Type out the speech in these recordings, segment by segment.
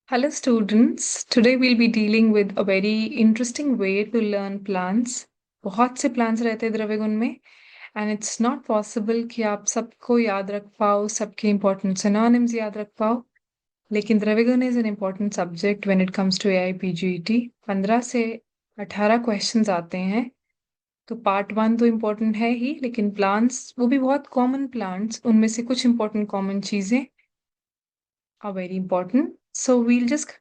Hello, students. Today we'll be dealing with a very interesting way to learn plants. बहुत से plants रहते हैं द्रव्यगुण में and it's not possible कि आप सबको याद रख पाओ, सबके important synonyms याद रख पाओ. लेकिन द्रव्यगुण is an important subject when it comes to AIPGET. 15 से 18 questions आते हैं. तो पार्ट 1 तो important है ही, लेकिन plants वो भी बहुत common plants, उनमें से कुछ important common चीजें are very important. So we'll just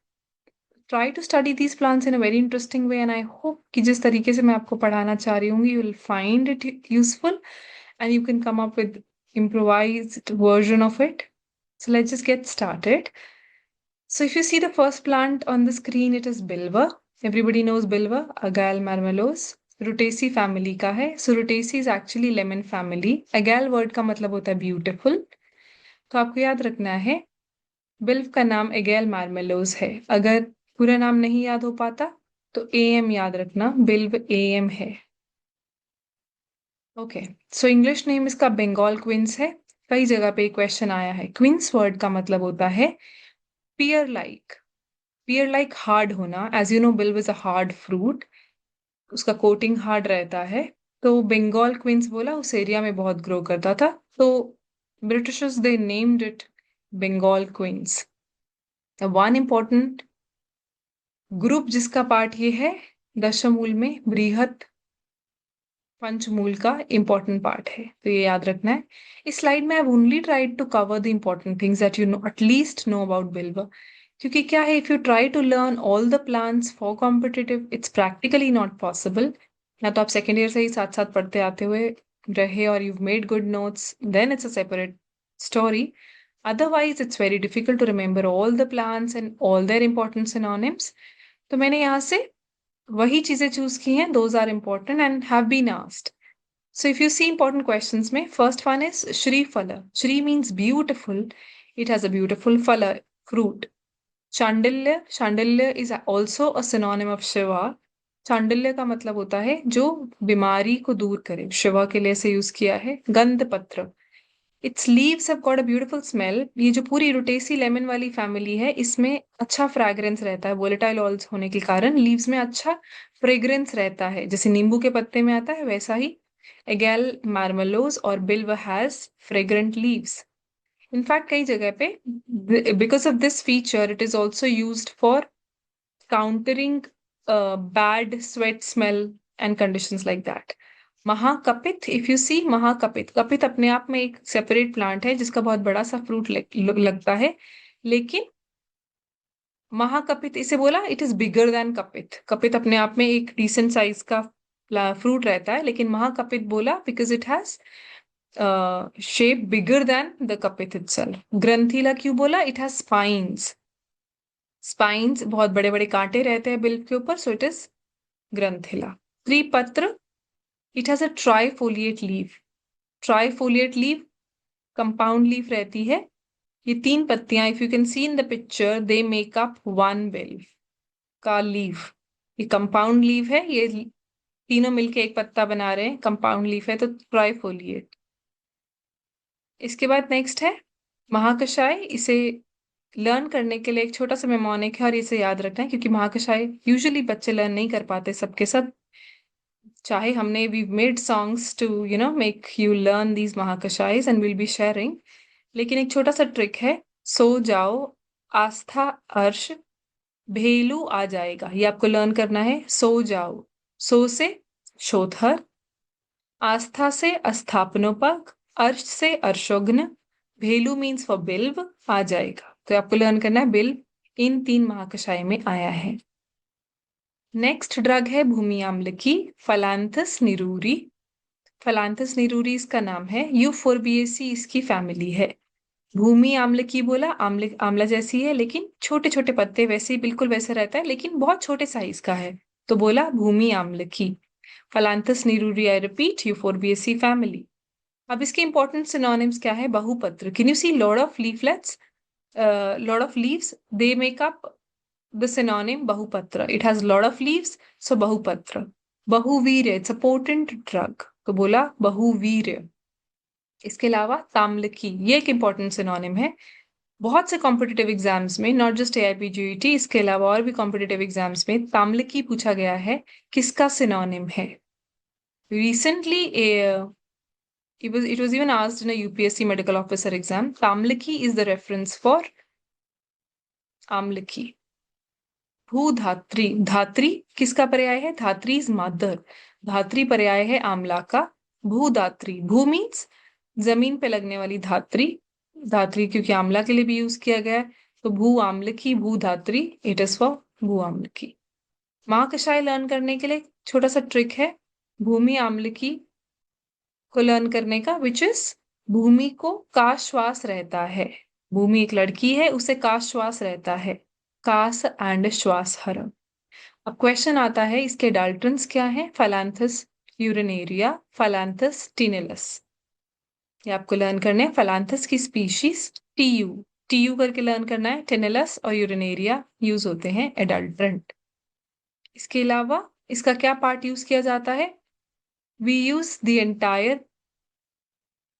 try to study these plants in a very interesting way and I hope कि जिस तरीके से मैं आपको पढ़ाना चाह रही हूँ you will find it useful and you can come up with improvised version of it. So let's just get started. So if you see the first plant on the screen, it is Bilva. Everybody knows Bilva, Agale marmelos. Rutaceae family का है. So Rutaceae is actually lemon family. Agale word का मतलब होता है beautiful. तो आपको याद रखना है बिल्व का नाम एगेल मार्मेलोस है. अगर पूरा नाम नहीं याद हो पाता तो एएम याद रखना, बिल्व एएम है. ओके, सो इंग्लिश नेम इसका बंगाल क्विंस है. कई जगह पे क्वेश्चन आया है. क्विंस वर्ड का मतलब होता है pear like. Pear like hard होना. एज यू नो बिल्व इज अ हार्ड फ्रूट, उसका कोटिंग हार्ड रहता है. तो बंगाल क्विंस बोला, उस एरिया में बहुत ग्रो करता था, तो britishers they named it Bengal quince. One important group जिसका पार्ट ये है, दशमूल में बृहत पंचमूल का इंपॉर्टेंट पार्ट है, तो ये याद रखना है. इस स्लाइड में I only tried to cover the important things that you know, at least know about बिल्वा. क्योंकि क्या है, if you try to learn all the plants for competitive, it's practically not possible. या तो आप सेकेंड ईयर से ही साथ साथ पढ़ते आते हुए रहे और you made good notes, then it's a separate story. Otherwise, it's very difficult to remember all the plants and all their important synonyms. तो मैंने यहाँ से वही चीजें चूज की हैं, those are important and have been asked. So if you see important questions में, first one is Shri Phala. Shri means beautiful. It has a beautiful phala, fruit. Chandilya, Chandilya is also a synonym of Shiva. Chandilya का मतलब होता है जो बीमारी को दूर करे, शिवा के लिए से यूज किया है. गंध पत्र, it's leaves have got a beautiful smell. ये जो पूरी रुटेसी लेमन वाली फैमिली है, इसमें अच्छा फ्रेग्रेंस रहता है. वोलेटाइल ऑयल्स होने के कारण लीव्स में अच्छा फ्रेग्रेंस रहता है, जैसे नींबू के पत्ते में आता है वैसा ही एगेल मार्मेलोस और बिल्व हैज फ्रेग्रेंट लीव्स. इनफैक्ट कई जगह पे because of this feature it is also used for countering bad sweat smell and conditions like that. महाकपित, इफ यू सी महाकपित, कपित अपने आप में एक सेपरेट प्लांट है जिसका बहुत बड़ा सा फ्रूट लगता है, लेकिन महाकपित इसे बोला इट इज बिगर देन कपित. कपित अपने आप में एक डिसेंट साइज का फ्रूट रहता है, लेकिन महाकपित बोला because it has shape bigger than the कपित इटसेल्फ. ग्रंथिला क्यों बोला, इट हैज स्पाइन्स. स्पाइन्स बहुत बड़े बड़े कांटे रहते हैं बिल्व के ऊपर, सो इट इज ग्रंथिला. त्रिपत्र, it has a trifoliate leaf. Trifoliate leaf compound leaf रहती है. ये 3 पत्तियां, if you can see in the picture, they make up 1 बिल्व का लीफ. ये कंपाउंड लीफ है, ये तीनों मिलके एक पत्ता बना रहे हैं, कंपाउंड लीफ है, तो ट्राइफोलिएट. इसके बाद नेक्स्ट है महाकषाय. इसे लर्न करने के लिए एक छोटा सा मेमोनिक है और इसे याद रखना है, क्योंकि महाकषाय यूजुअली बच्चे लर्न नहीं कर पाते सबके सब. चाहे हमने we made songs to you know make you learn these महाकषायज एंड विल बी शेयरिंग, लेकिन एक छोटा सा ट्रिक है. सो जाओ, आस्था, अर्श, भेलू आ जाएगा, ये आपको लर्न करना है. सो जाओ, सो से शोधर, आस्था से अस्थापनोपक, अर्श से अर्शोग्न, भेलू मीन्स फॉर बिल्व, आ जाएगा. तो आपको लर्न करना है बिल्व इन 3 महाकषाय में आया है. नेक्स्ट ड्रग है भूमि आम्ल की, फलांथस निरूरी. फलांथस निरूरी इसका नाम है. यूफोर्बिएसी इसकी फैमिली है. भूमि आम्ल की बोला, आम्ल आंवला जैसी है, लेकिन छोटे छोटे पत्ते, वैसे ही बिल्कुल वैसा रहता है, लेकिन बहुत छोटे साइज का है, तो बोला भूमि आम्ल की. Phyllanthus niruri, I repeat, Euphorbiaceae family. अब इसके इंपॉर्टेंट सिनोनिम्स क्या है. बहुपत्र, can you see lot of leaflets, lot of leaves, they make up the synonym bahupatra. It has a lot of leaves, so bahupatra. Bahuvirya, it's a potent drug, तो बोला बहुवीर्य. इसके अलावा ताम्लकी, ये एक इंपॉर्टेंट सिनोनिम है. बहुत से कॉम्पिटिटिव एग्जाम्स में, नॉट जस्ट AIPJET, इसके अलावा और भी कॉम्पिटिटिव एग्जाम्स में ताम्लकी पूछा गया है किसका सिनोनिम है। Recently it was even asked in a UPSC medical officer exam. Tamlaki is the reference for आम्लकी। भूधात्री, धात्री किसका पर्याय है? धात्री इज मदर, धात्री पर्याय है आम्ला का। भूधात्री, भू मीन्स जमीन पे लगने वाली धात्री, धात्री क्योंकि आम्ला के लिए भी यूज किया गया है, तो भू आम्लकी, भू धात्री, इट इज फॉर भू आम्लकी। महाकषाय लर्न करने के लिए छोटा सा ट्रिक है भूमि आम्लकी को लर्न करने का, विच इज भूमि को का श्वास रहता है। भूमि एक लड़की है, उसे का श्वास रहता है, कास एंड श्वास हरम। अब क्वेश्चन आता है इसके डाल्टन्स क्या है? फैलांथस यूरिनेरिया, फैलांथस टिनेलस। ये आपको लर्न करने हैं। फैलांथस की स्पीशीज टीयू करके लर्न करना है। टिनेलस और यूरिनेरिया यूज होते हैं एडल्ट्रेंट। इसके अलावा इसका क्या पार्ट यूज किया जाता है? We use the entire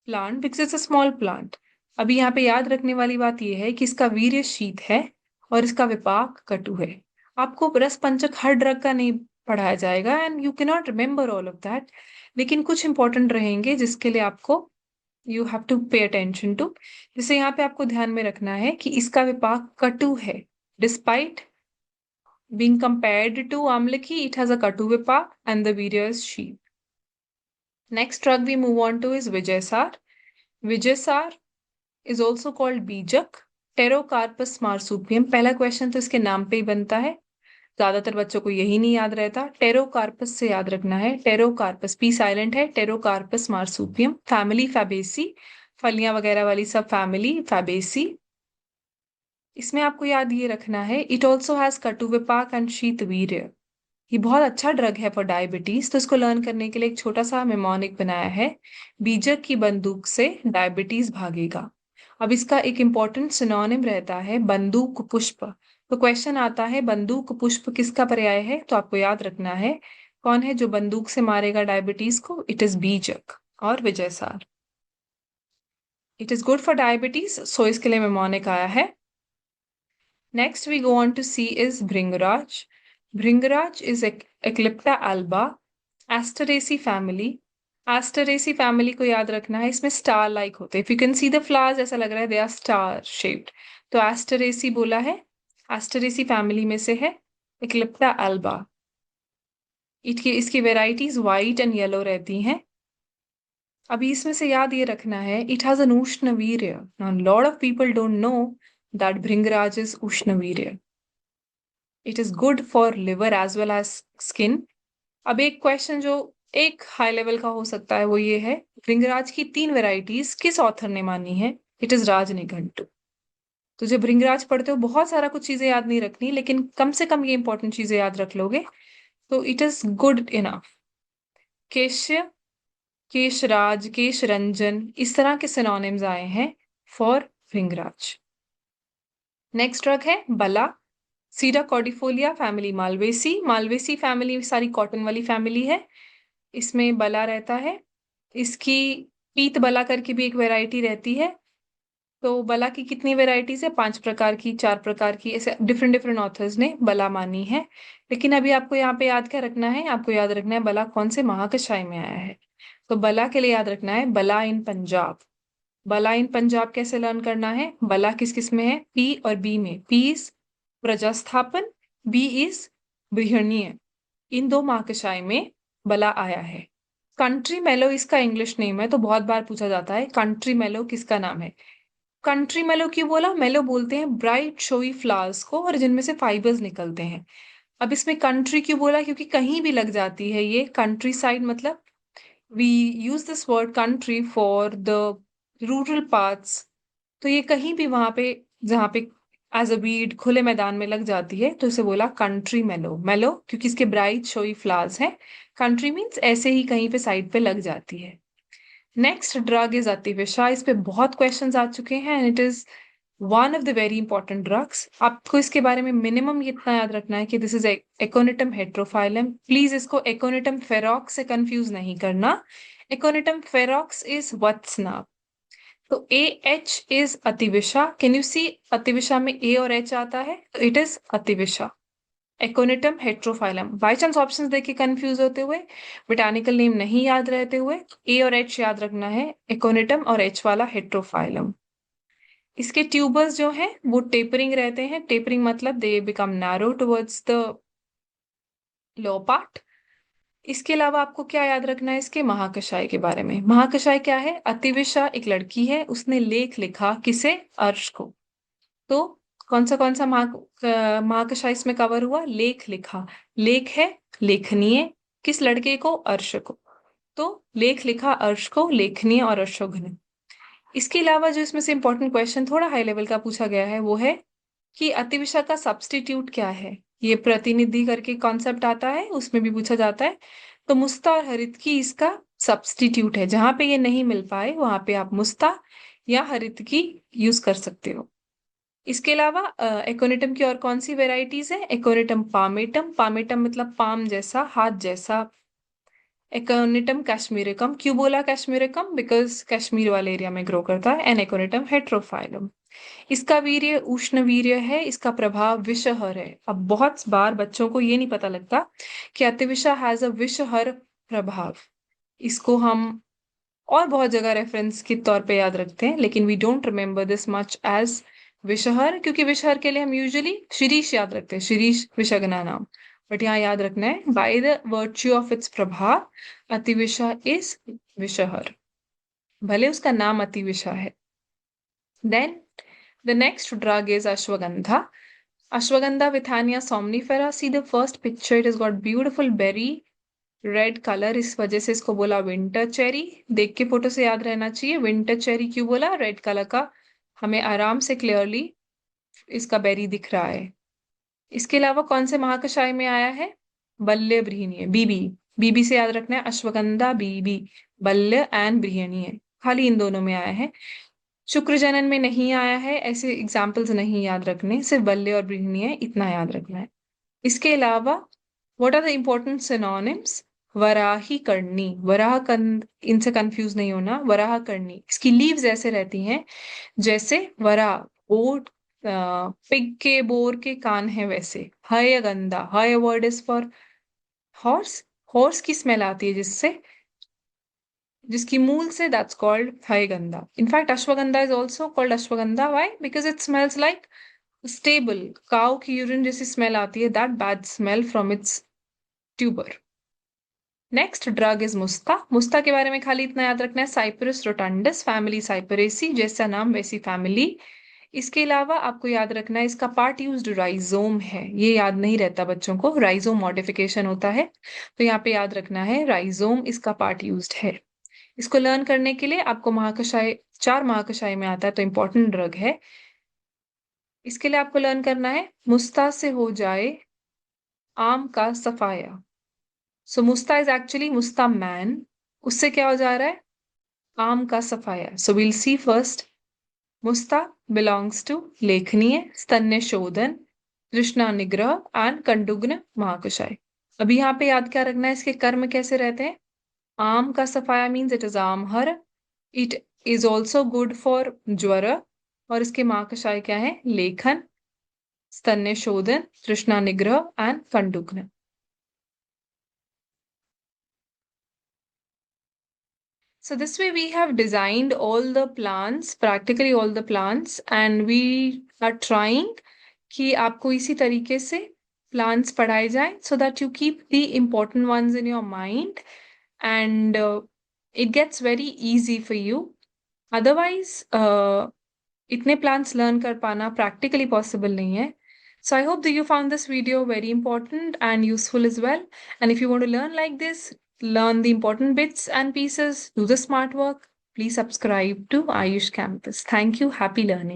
plant because it's a small plant. अभी यहाँ पे याद रखने वाली बात यह है कि इसका वीर्य शीत है और इसका विपाक कटु है। आपको रस पंचक हर ड्रग का नहीं पढ़ाया जाएगा and you can not remember all of that, लेकिन कुछ इंपॉर्टेंट रहेंगे जिसके लिए आपको you have to pay attention to. जैसे यहाँ पे आपको ध्यान में रखना है कि इसका विपाक कटु है, despite being compared to amlaki, it has a katu vipak and the virya is sheep. Next drug we move on to is Vijaysar. Vijaysar is also called बीजक, टेरोकार्पस मार्सुपियम। पहला क्वेश्चन तो इसके नाम पे ही बनता है, ज्यादातर बच्चों को यही नहीं याद रहता। टेरोकार्पस से याद रखना है, टेरोकार्पस, पी साइलेंट है, टेरोकार्पस मार्सुपियम। फैमिली फैबेसी, फलियां वगैरह वाली सब फैमिली फैबेसी। इसमें आपको याद ये रखना है, इट ऑल्सो हैज कटु विपाक एंड शीत वीर्य। ये बहुत अच्छा ड्रग है फॉर डायबिटीज, तो इसको लर्न करने के लिए एक छोटा सा मेमोनिक बनाया है, बीजक की बंदूक से डायबिटीज भागेगा। अब इसका एक इंपॉर्टेंट सिनोनिम रहता है बंदूक पुष्प। तो क्वेश्चन आता है बंदूक पुष्प किसका पर्याय है? तो आपको याद रखना है कौन है जो बंदूक से मारेगा डायबिटीज को? इट इज बीजक और विजयसार। It is good for diabetes, so इसके लिए मेमोनिक आया है। Next we go on to see is Bhringraj. Bhringraj is Eclipta alba, Asteraceae family. Asteraceae family को याद रखना है, इसमें स्टार लाइक होते हैं। If you can see the flowers, ऐसा लग रहा है they are star shaped. तो Asteraceae बोला है, Asteraceae family में से है Eclipta alba. इसकी वेराइटीज व्हाइट एंड येलो रहती हैं। अभी इसमें से याद ये रखना है, इट हैज एन उष्ण वीर्य। Now, lot of people don't know that Bhringraj is Ushnavirya. It is good for liver as well as skin. अब एक क्वेश्चन जो एक हाई लेवल का हो सकता है वो ये है, भृंगराज की 3 वेराइटीज किस ऑथर ने मानी है? इट इज राजनिघंटु। तो जब भृंगराज पढ़ते हो बहुत सारा कुछ चीजें याद नहीं रखनी, लेकिन कम से कम ये इंपॉर्टेंट चीजें याद रख लोगे तो इट इज गुड इनफ। केश्य, केशराज, केशरंजन, इस तरह के सिनोनिम्स आए हैं फॉर भृंगराज। नेक्स्ट ड्रग है बला, Sida cordifolia family Malvaceae. Malvaceae family सारी कॉटन वाली फैमिली है, इसमें बला रहता है। इसकी पीत बला करके भी एक वैरायटी रहती है। तो बला की कितनी वैरायटीज है? 5 प्रकार की, 4 प्रकार की, ऐसे डिफरेंट डिफरेंट ऑथर्स ने बला मानी है। लेकिन अभी आपको यहाँ पे याद क्या रखना है? आपको याद रखना है बला कौन से महाकषाय में आया है। तो बला के लिए याद रखना है बला इन पंजाब। बला इन पंजाब कैसे लर्न करना है? बला किस किस में है? पी और बी में। पी इज प्रजास्थापन, बी इज बृहणीय। इन 2 महाकषाय में बला आया है। कंट्री मेलो इसका इंग्लिश नेम है, तो बहुत बार पूछा जाता है कंट्री मेलो किसका नाम है। कंट्री मेलो क्यों बोला? मेलो बोलते हैं ब्राइट शोई फ्लावर्स को और जिनमें से फाइबर्स निकलते हैं। अब इसमें कंट्री क्यों बोला? क्योंकि कहीं भी लग जाती है ये। कंट्री साइड मतलब we use this word country for the rural parts. तो ये कहीं भी वहां पे जहाँ पे एज अ वीड खुले मैदान में लग जाती है तो इसे बोला कंट्री मेलो। मेलो क्योंकि इसके ब्राइट शोई फ्लावर्स हैं। कंट्री मीन्स ऐसे ही कहीं पे साइड पे लग जाती है। नेक्स्ट ड्रग इज अतिविषा। इस पे बहुत क्वेश्चंस आ चुके हैं and it is one of the very important drugs. आपको इसके बारे में मिनिमम ये इतना याद रखना है कि this is Aconitum heterophyllum. Please इसको एकोनिटम फेरोक्स से कंफ्यूज नहीं करना। एकोनिटम फेरोक्स इज वत्सनाभ। तो AH इज अतिविशा। कैन यू सी अतिविशा में A और H आता है, तो इट इज अतिविशा। Aconitum heterophyllum. By chance option देख के कंफ्यूज होते हुए, बोटानिकल नेम नहीं याद रहते हुए, A और H याद रखना है, एकोनिटम और H वाला हेट्रोफाइलम। इसके ट्यूबर्स जो हैं वो टेपरिंग रहते हैं। टेपरिंग मतलब they become narrow towards the low part. इसके अलावा आपको क्या याद रखना है इसके महाकशाय के बारे में। महाकशाय क्या है? अतिविशा एक लड़की है, उसने लेख लिखा, किसे? अर्श को। तो कौन सा महाकशाय इसमें कवर हुआ? लेख लिखा। लेख है लेखनीय, किस लड़के को? अर्श को। तो लेख लिखा अर्श को, लेखनीय और अर्शोघ्न। इसके अलावा जो इसमें से इंपॉर्टेंट क्वेश्चन थोड़ा हाई लेवल का पूछा गया है वो है कि अतिविशा का सब्स्टिट्यूट क्या है। ये प्रतिनिधि करके कॉन्सेप्ट आता है, उसमें भी पूछा जाता है। तो मुस्ता और हरित की इसका सब्स्टिट्यूट है। जहां पे ये नहीं मिल पाए वहां पे आप मुस्ता या हरित की यूज कर सकते हो। इसके अलावा एकोनिटम की और कौन सी वेराइटीज है? एकोनिटम पामेटम। पामेटम मतलब पाम जैसा, हाथ जैसा। एकोनिटम कैश्मीरिकम। क्यों बोला कैश्मीरिकम? बिकॉज कश्मीर वाले एरिया में ग्रो करता है। An Aconitum heterophyllum. इसका वीर्य उष्ण वीर्य है, इसका प्रभाव विषहर है। अब बहुत बार बच्चों को ये नहीं पता लगता कि अतिविशा हैज अ विषहर प्रभाव। इसको हम और बहुत जगह रेफरेंस के तौर पे याद रखते हैं, लेकिन we don't remember this much as vishahar, क्योंकि विषहर के लिए हम यूजुअली शिरीष याद रखते हैं, शिरीष विषगना नाम। बट यहाँ याद रखना है by the virtue of its prabhav ativisha is vishahar, भले उसका नाम अतिविशा है। Then the next drug is ashwagandha. Ashwagandha withania somnifera. See the first picture, it has got beautiful berry red colour, इस वजह से इसको बोला विंटर चेरी। देख के फोटो से याद रहना चाहिए विंटर चेरी क्यों बोला, रेड कलर का हमें आराम से क्लियरली इसका बेरी दिख रहा है। इसके अलावा कौन से महाकषाय में आया है? बल्य बृहणीय, बीबी। बीबी से याद रखना है अश्वगंधा बीबी, बल्य एंड बृहणीय, खाली इन दोनों में आया है। शुक्र जनन में नहीं आया है, ऐसे एग्जाम्पल्स नहीं याद रखने, सिर्फ बल्य और बृहणीय इतना याद रखना है। इसके अलावा what are the important synonyms? वराही कर्णी, वराह कंद, इनसे कंफ्यूज नहीं होना, वराह कर्णी। इसकी लीव्स ऐसे रहती हैं जैसे वराह, बोट, पिग के बोर के कान है वैसे। हय गंदा, हय word is for horse, horse की स्मेल आती है जिससे, जिसकी मूल से, दैट्स कॉल्ड हय गंदा। In fact ashwagandha is also called ashwagandha, why? Because it smells like stable cow की यूरिन जैसी स्मेल आती है, that bad smell from its tuber. Next drug is मुस्ता। मुस्ता के बारे में खाली इतना याद रखना है, साइपरस रोटंडस, फैमिली साइपरेसी, जैसा नाम वैसी फैमिली। इसके अलावा आपको याद रखना है इसका पार्ट यूज्ड राइजोम है, ये याद नहीं रहता बच्चों को, राइजोम मॉडिफिकेशन होता है, तो यहाँ पे याद रखना है राइजोम इसका पार्ट यूज्ड है। इसको लर्न करने के लिए आपको महाकषाय, 4 महाकषाय में आता है, तो इंपॉर्टेंट ड्रग है। इसके लिए आपको लर्न करना है मुस्ता से हो जाए आम का सफाया। सो मुस्ता इज एक्चुअली मुस्ता मैन, उससे क्या हो जा रहा है? आम का सफाया। सो विल सी फर्स्ट, मुस्ता बिलोंग्स टू लेखनीय, स्तन्य शोधन, तृष्णा निग्रह एंड कंडुग्न महाकषाय। अभी यहाँ पे याद क्या रखना है, इसके कर्म कैसे रहते हैं? आम का सफाया मीन्स इट इज आमहर, it is also good for ज्वर, और इसके महाकषाय क्या है? लेखन, स्तन्य शोधन, तृष्णा निग्रह and कंडुग्न। So this way we have designed all the plants, practically all the plants, and we are trying कि आपको इसी तरीके से plants पढ़ाए जाए so that you keep the important ones in your mind and it gets very easy for you. Otherwise, इतने plants learn कर पाना practically possible नहीं है. So I hope that you found this video very important and useful as well. And if you want to learn like this, learn the important bits and pieces, do the smart work, please subscribe to Ayush Campus. Thank you. Happy learning.